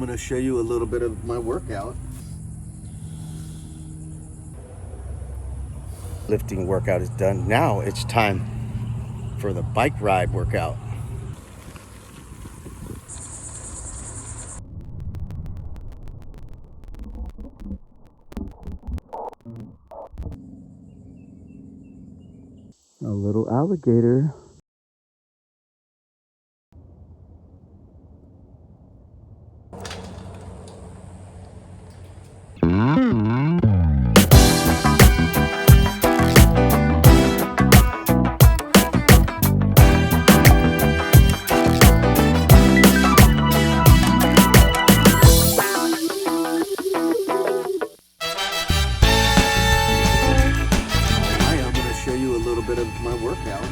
I'm going to show you a little bit of my workout. Lifting workout is done. Now it's time for the bike ride workout. A little alligator. I'm going to show you a little bit of my workout.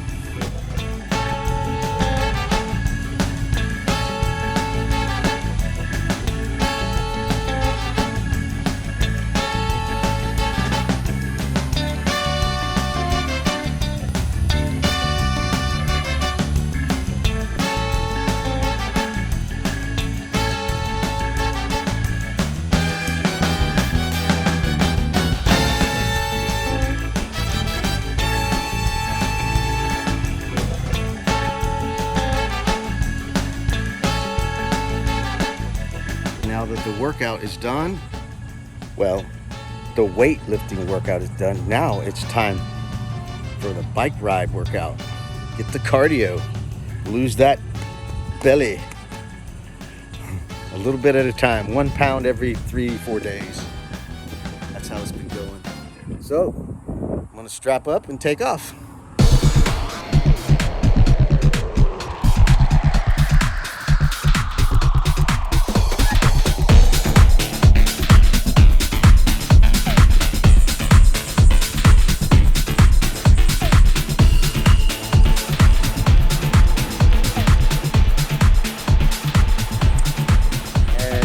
Now that the workout is done, well, the weightlifting workout is done. Now it's time for the bike ride workout. Get the cardio, lose that belly. A little bit at a time, 1 pound every 3-4 days. That's how it's been going. So, I'm gonna strap up and take off.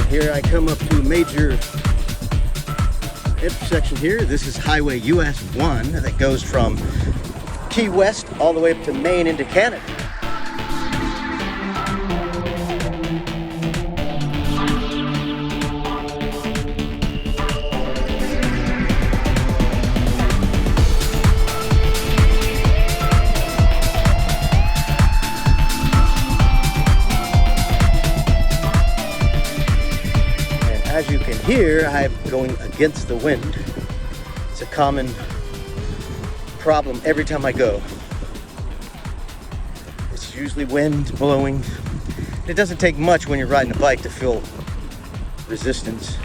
Here I come up to a major intersection here. This is Highway US 1 that goes from Key West all the way up to Maine into Canada. As you can hear, I'm going against the wind. It's a common problem every time I go. It's usually wind blowing. It doesn't take much when you're riding a bike to feel resistance.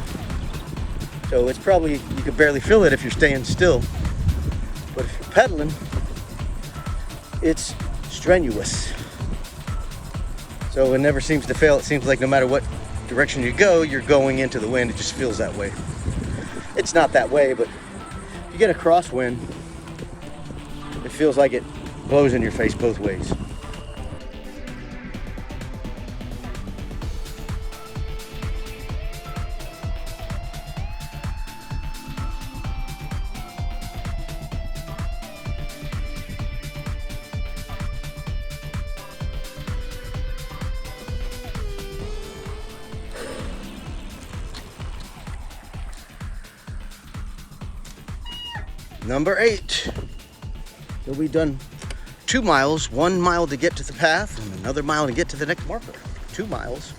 So it's probably, you could barely feel it if you're staying still. But if you're pedaling, it's strenuous. So it never seems to fail. It seems like no matter what direction you go, you're going into the wind. It just feels that way. It's not that way, but if you get a crosswind, it feels like it blows in your face both ways. Number 8. So we've done 2 miles, 1 mile to get to the path and another mile to get to the next marker. 2 miles.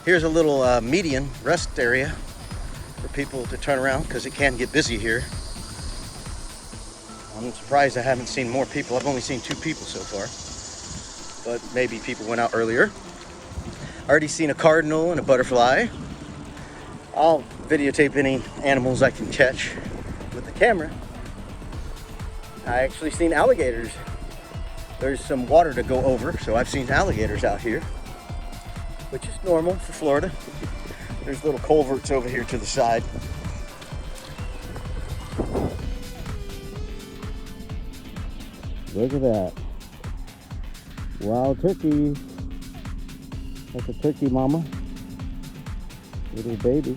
Here's a little median rest area for people to turn around because it can get busy here. I'm surprised I haven't seen more people. I've only seen 2 people so far, but maybe people went out earlier. Already seen a cardinal and a butterfly. I'll videotape any animals I can catch with the camera. I actually seen alligators. There's some water to go over, so I've seen alligators out here, which is normal for Florida. There's little culverts over here to the side. Look at that. Wild turkey. That's a turkey mama. Little baby.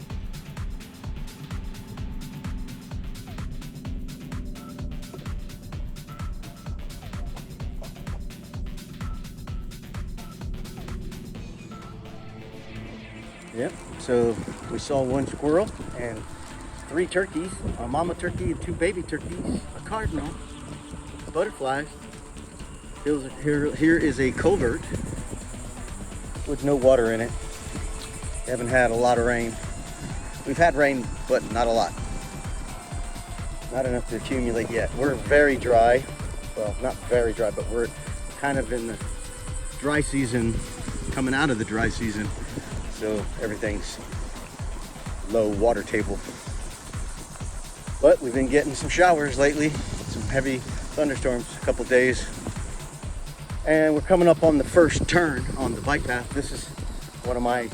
Yep, So we saw one squirrel and 3 turkeys, a mama turkey and 2 baby turkeys, a cardinal, butterflies. Here is a culvert with no water in it. Haven't had a lot of rain. We've had rain, but not a lot. Not enough to accumulate yet. We're very dry. Well, not very dry, but we're kind of in the dry season, coming out of the dry season. So everything's low water table. But we've been getting some showers lately, some heavy thunderstorms a couple days. And we're coming up on the first turn on the bike path. This is one of my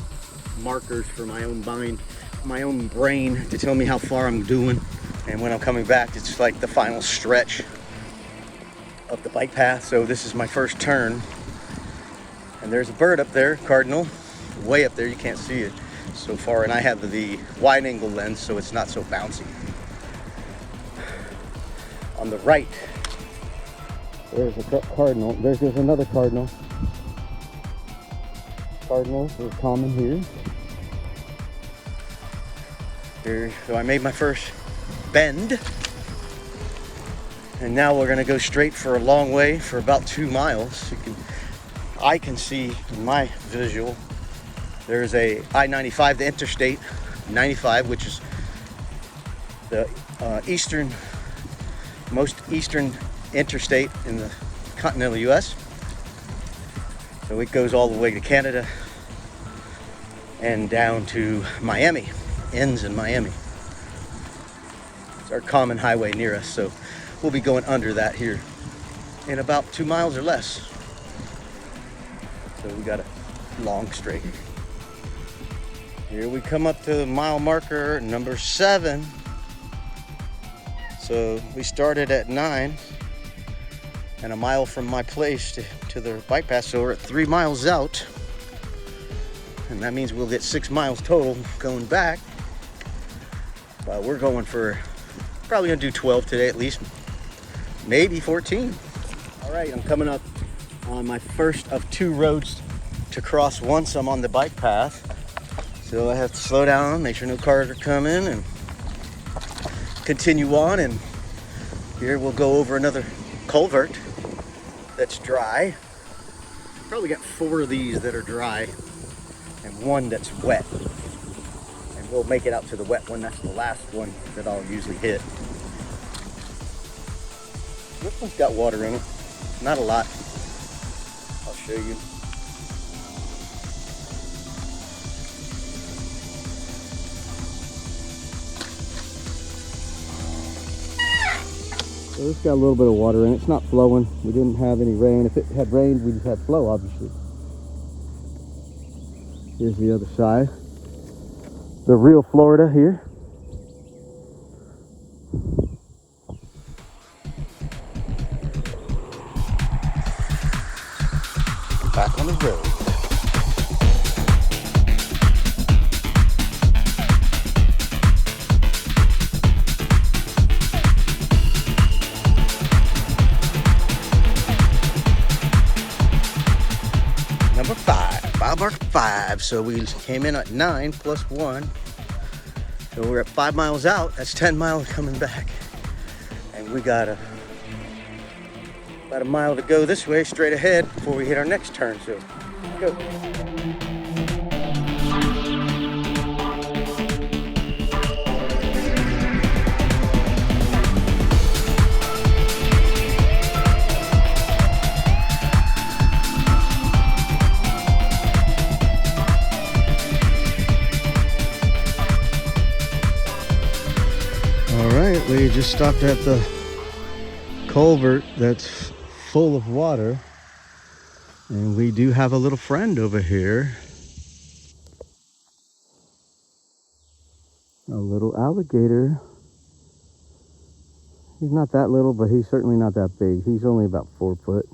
markers for my own mind, my own brain, to tell me how far I'm doing. And when I'm coming back, it's like the final stretch of the bike path. So this is my first turn. And there's a bird up there, cardinal, way up there. You can't see it so far. And I have the wide angle lens, so it's not so bouncy. On the right, there's a cardinal. There's another cardinal. Cardinals are common here. So I made my first bend. And now we're gonna go straight for a long way for about 2 miles. I can see in my visual, there's a I-95, the Interstate 95, which is the most eastern interstate in the continental US. So it goes all the way to Canada and down to Miami, ends in Miami. It's our common highway near us, so we'll be going under that here in about 2 miles or less. So we got a long straight. Here we come up to mile marker number 7. So we started at 9 and a mile from my place to the bike path, so we're at 3 miles out. And that means we'll get 6 miles total going back. But we're going for, probably gonna do 12 today at least, maybe 14. All right, I'm coming up on my first of 2 roads to cross once I'm on the bike path. So I have to slow down, make sure no cars are coming, and continue on. And here we'll go over another culvert that's dry. Probably got 4 of these that are dry and 1 that's wet. And we'll make it out to the wet one. That's the last one that I'll usually hit. This one's got water in it. Not a lot. I'll show you. So this got a little bit of water in it. It's not flowing. We didn't have any rain. If it had rained, we'd have flow, obviously. Here's the other side. The real Florida here. Back on the road. Number 5, mile mark 5. So we came in at 9 plus 1. So we're at 5 miles out. That's 10 miles coming back. And we got about a mile to go this way, straight ahead, before we hit our next turn. So let's go. Alright, we just stopped at the culvert that's full of water, and we do have a little friend over here. A little alligator. He's not that little, but he's certainly not that big. He's only about 4 foot.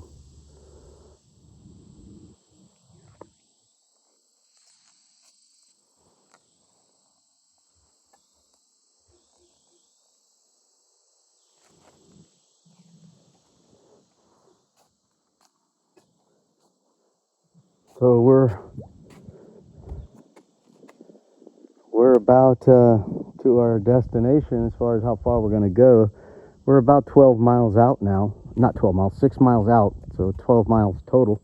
So about to our destination as far as how far we're going to go. We're about 12 miles out now. Not 12 miles, 6 miles out. So 12 miles total.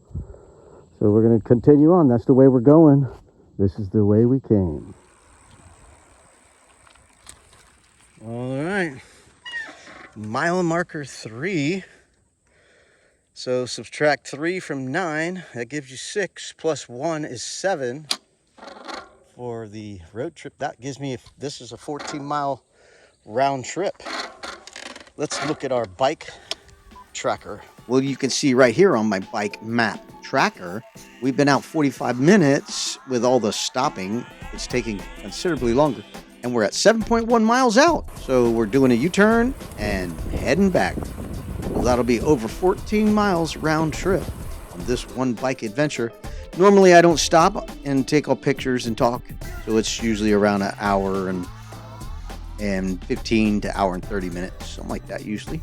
So we're going to continue on. That's the way we're going. This is the way we came. All right. Mile marker 3. So subtract 3 from 9. That gives you 6. Plus 1 is 7. For the road trip, that gives me, if this is a 14-mile round trip. Let's look at our bike tracker. Well, you can see right here on my bike map tracker, we've been out 45 minutes with all the stopping. It's taking considerably longer, and we're at 7.1 miles out. So we're doing a U-turn and heading back. Well, that'll be over 14 miles round trip on this one bike adventure. Normally I don't stop and take all pictures and talk, so it's usually around an hour and 15 to hour and 30 minutes, something like that usually.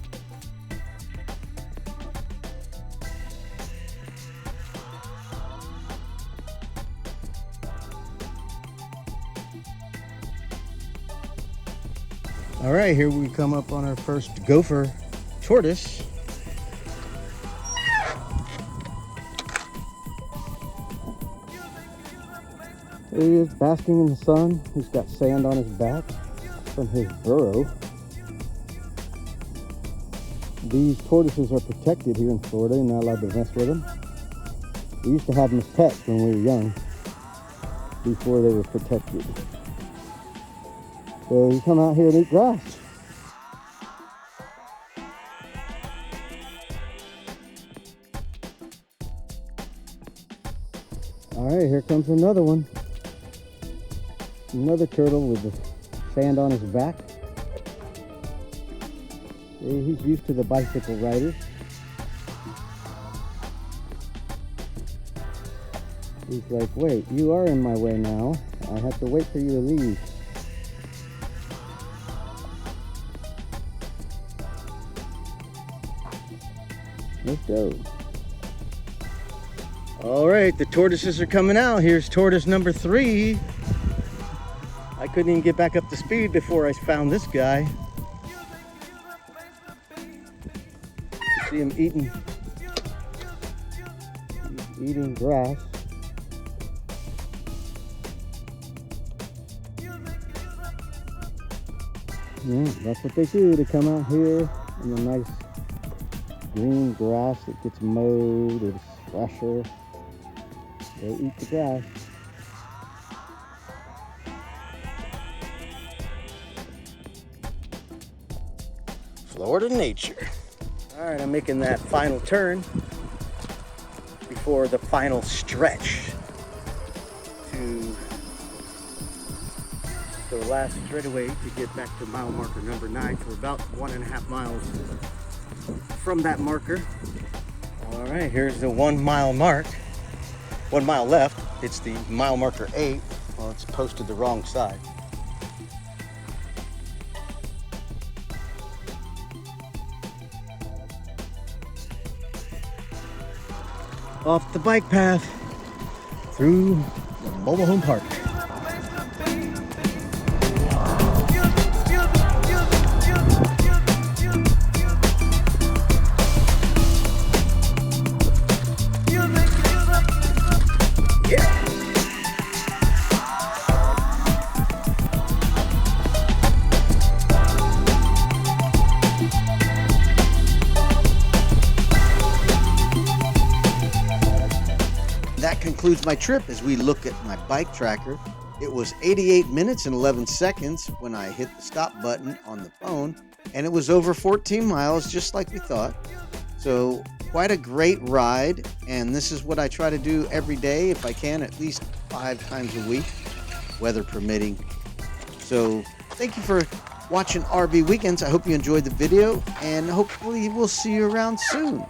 All right, here we come up on our first gopher tortoise. There he is, basking in the sun. He's got sand on his back from his burrow. These tortoises are protected here in Florida. You're not allowed to mess with them. We used to have them as pets when we were young, before they were protected. So you come out here and eat grass. All right, here comes another one. Another turtle with the sand on his back. He's used to the bicycle riders. He's like, wait, you are in my way now. I have to wait for you to leave. Let's go. All right, the tortoises are coming out. Here's tortoise number 3. I couldn't even get back up to speed before I found this guy. You see him eating grass. Yeah, that's what they do. They come out here in the nice green grass that gets mowed. It's fresher. They eat the grass. Florida nature. All right, I'm making that final turn before the final stretch to the last straightaway to get back to mile marker number 9. So we're about 1.5 miles from that marker. All right, here's the 1 mile mark. 1 mile left. It's the mile marker 8. Well, it's posted the wrong side. Off the bike path through the mobile home park. That concludes my trip as we look at my bike tracker. It was 88 minutes and 11 seconds when I hit the stop button on the phone, and it was over 14 miles just like we thought. So quite a great ride, and this is what I try to do every day if I can, at least 5 times a week, weather permitting. So thank you for watching RV Weekends. I hope you enjoyed the video, and hopefully we'll see you around soon.